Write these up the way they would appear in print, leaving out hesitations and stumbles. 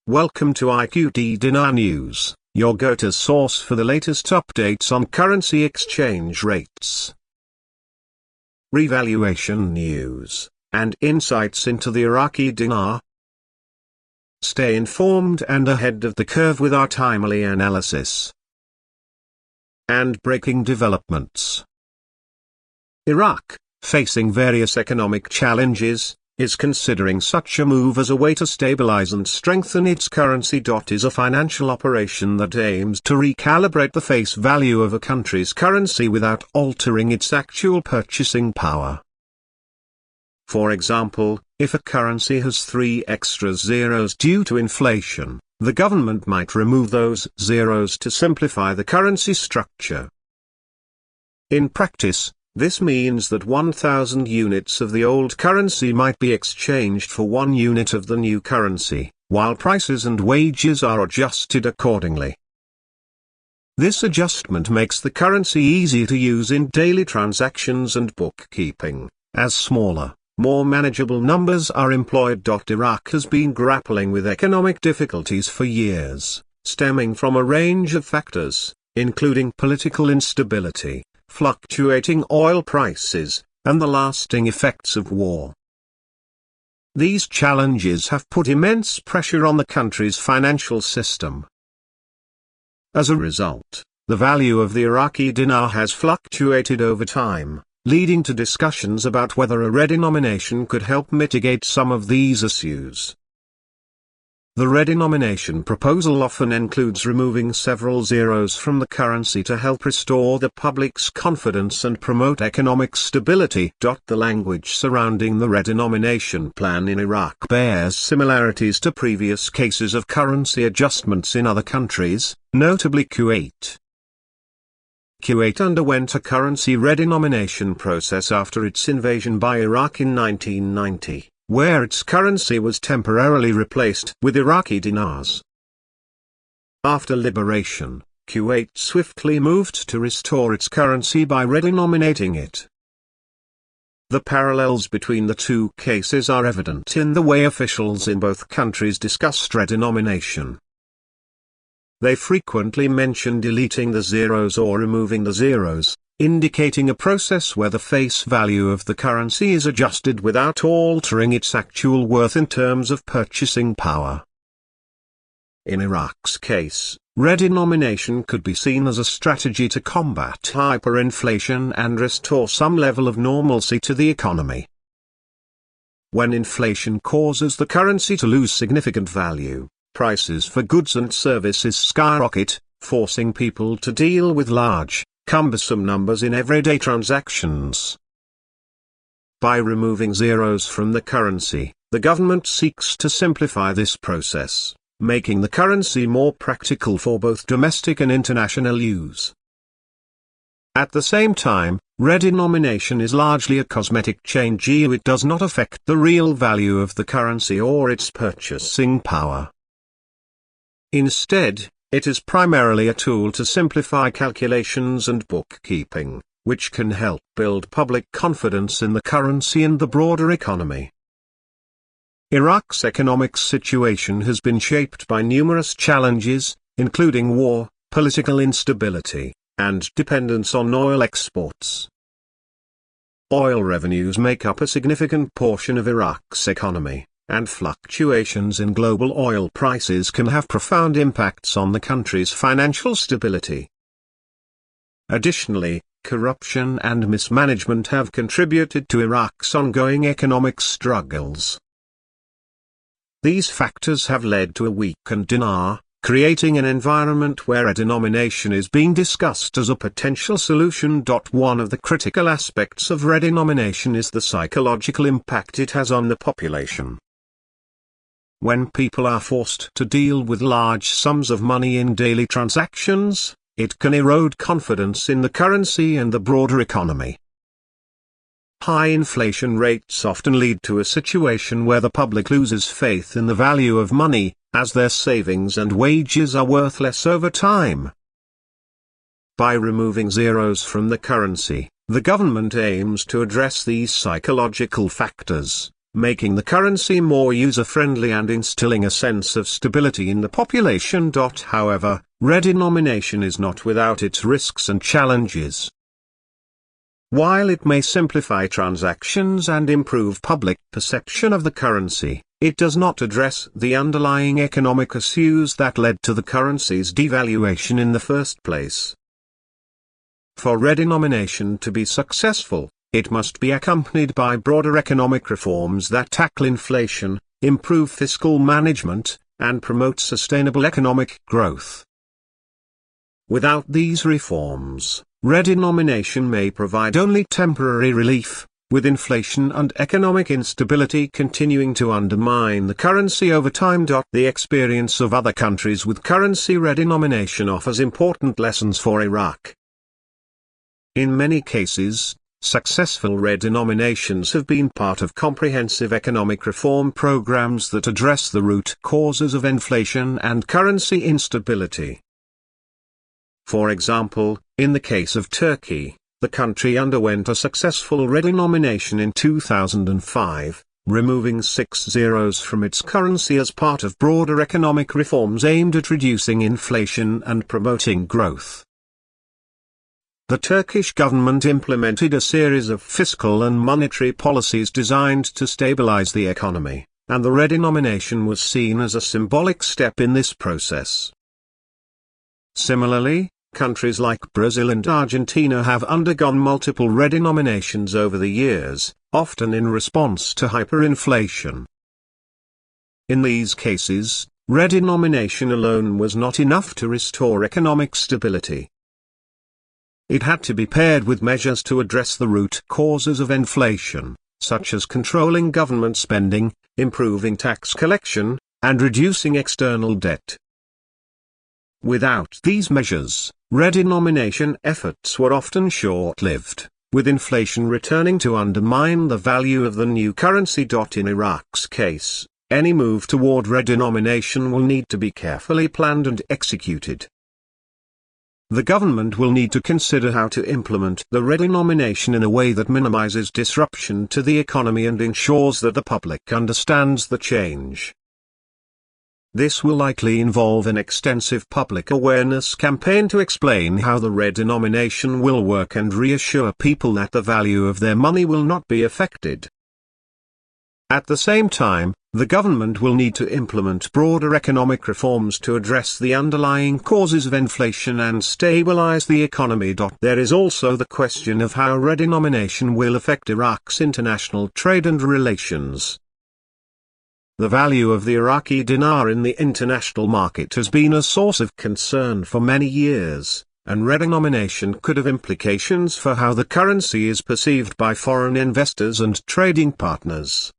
Welcome to IQD Dinar News, your go-to source for the latest updates on currency exchange rates, revaluation news, and insights into the Iraqi dinar. Stay informed and ahead of the curve with our timely analysis and breaking developments. Iraq, facing various economic challenges, is considering such a move as a way to stabilize and strengthen its currency. Is a financial operation that aims to recalibrate the face value of a country's currency without altering its actual purchasing power. For example, if a currency has 3 extra zeros due to inflation, the government might remove those zeros to simplify the currency structure. In practice, this means that 1,000 units of the old currency might be exchanged for 1 unit of the new currency, while prices and wages are adjusted accordingly. This adjustment makes the currency easier to use in daily transactions and bookkeeping, as smaller, more manageable numbers are employed. Iraq has been grappling with economic difficulties for years, stemming from a range of factors, including political instability, fluctuating oil prices, and the lasting effects of war. These challenges have put immense pressure on the country's financial system. As a result, the value of the Iraqi dinar has fluctuated over time, leading to discussions about whether a redenomination could help mitigate some of these issues. The redenomination proposal often includes removing several zeros from the currency to help restore the public's confidence and promote economic stability. The language surrounding the redenomination plan in Iraq bears similarities to previous cases of currency adjustments in other countries, notably Kuwait. Kuwait underwent a currency redenomination process after its invasion by Iraq in 1990. Where its currency was temporarily replaced with Iraqi dinars. After liberation, Kuwait swiftly moved to restore its currency by redenominating it. The parallels between the two cases are evident in the way officials in both countries discussed redenomination. They frequently mention deleting the zeros or removing the zeros, indicating a process where the face value of the currency is adjusted without altering its actual worth in terms of purchasing power. In Iraq's case, redenomination could be seen as a strategy to combat hyperinflation and restore some level of normalcy to the economy. When inflation causes the currency to lose significant value, prices for goods and services skyrocket, forcing people to deal with large, cumbersome numbers in everyday transactions. By removing zeros from the currency, the government seeks to simplify this process, making the currency more practical for both domestic and international use. At the same time, redenomination is largely a cosmetic change. It does not affect the real value of the currency or its purchasing power. Instead, it is primarily a tool to simplify calculations and bookkeeping, which can help build public confidence in the currency and the broader economy. Iraq's economic situation has been shaped by numerous challenges, including war, political instability, and dependence on oil exports. Oil revenues make up a significant portion of Iraq's economy, and fluctuations in global oil prices can have profound impacts on the country's financial stability. Additionally, corruption and mismanagement have contributed to Iraq's ongoing economic struggles. These factors have led to a weakened dinar, creating an environment where redenomination is being discussed as a potential solution. One of the critical aspects of redenomination is the psychological impact it has on the population. When people are forced to deal with large sums of money in daily transactions, it can erode confidence in the currency and the broader economy. High inflation rates often lead to a situation where the public loses faith in the value of money, as their savings and wages are worth less over time. By removing zeros from the currency, the government aims to address these psychological factors, making the currency more user-friendly and instilling a sense of stability in the population. However, redenomination is not without its risks and challenges. While it may simplify transactions and improve public perception of the currency, it does not address the underlying economic issues that led to the currency's devaluation in the first place. For redenomination to be successful, it must be accompanied by broader economic reforms that tackle inflation, improve fiscal management, and promote sustainable economic growth. Without these reforms, redenomination may provide only temporary relief, with inflation and economic instability continuing to undermine the currency over time. The experience of other countries with currency redenomination offers important lessons for Iraq. In many cases, successful redenominations have been part of comprehensive economic reform programs that address the root causes of inflation and currency instability. For example, in the case of Turkey, the country underwent a successful redenomination in 2005, removing 6 zeros from its currency as part of broader economic reforms aimed at reducing inflation and promoting growth. The Turkish government implemented a series of fiscal and monetary policies designed to stabilize the economy, and the redenomination was seen as a symbolic step in this process. Similarly, countries like Brazil and Argentina have undergone multiple redenominations over the years, often in response to hyperinflation. In these cases, redenomination alone was not enough to restore economic stability. It had to be paired with measures to address the root causes of inflation, such as controlling government spending, improving tax collection, and reducing external debt. Without these measures, redenomination efforts were often short-lived, with inflation returning to undermine the value of the new currency. In Iraq's case, any move toward redenomination will need to be carefully planned and executed. The government will need to consider how to implement the redenomination in a way that minimizes disruption to the economy and ensures that the public understands the change. This will likely involve an extensive public awareness campaign to explain how the redenomination will work and reassure people that the value of their money will not be affected. At the same time, the government will need to implement broader economic reforms to address the underlying causes of inflation and stabilize the economy. There is also the question of how redenomination will affect Iraq's international trade and relations. The value of the Iraqi dinar in the international market has been a source of concern for many years, and redenomination could have implications for how the currency is perceived by foreign investors and trading partners.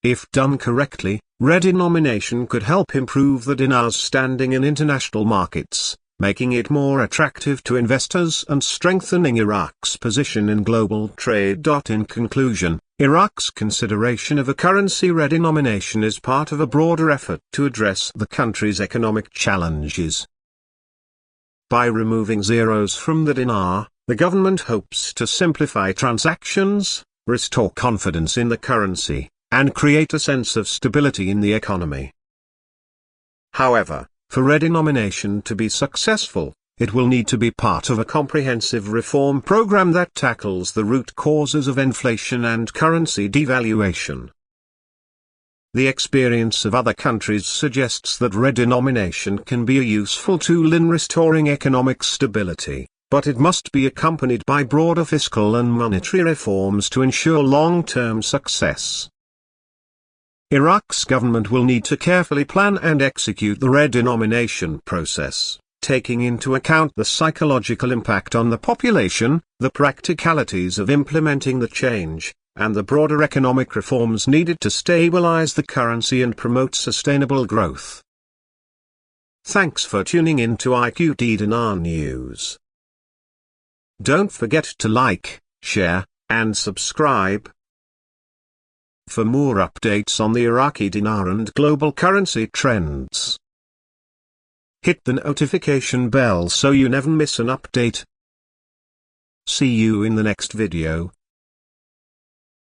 If done correctly, redenomination could help improve the dinar's standing in international markets, making it more attractive to investors and strengthening Iraq's position in global trade. In conclusion, Iraq's consideration of a currency redenomination is part of a broader effort to address the country's economic challenges. By removing zeros from the dinar, the government hopes to simplify transactions, restore confidence in the currency, and create a sense of stability in the economy. However, for redenomination to be successful, it will need to be part of a comprehensive reform program that tackles the root causes of inflation and currency devaluation. The experience of other countries suggests that redenomination can be a useful tool in restoring economic stability, but it must be accompanied by broader fiscal and monetary reforms to ensure long-term success. Iraq's government will need to carefully plan and execute the redenomination process, taking into account the psychological impact on the population, the practicalities of implementing the change, and the broader economic reforms needed to stabilize the currency and promote sustainable growth. Thanks for tuning in to IQD Dinar News. Don't forget to like, share, and subscribe. For more updates on the Iraqi dinar and global currency trends, hit the notification bell so you never miss an update. See you in the next video.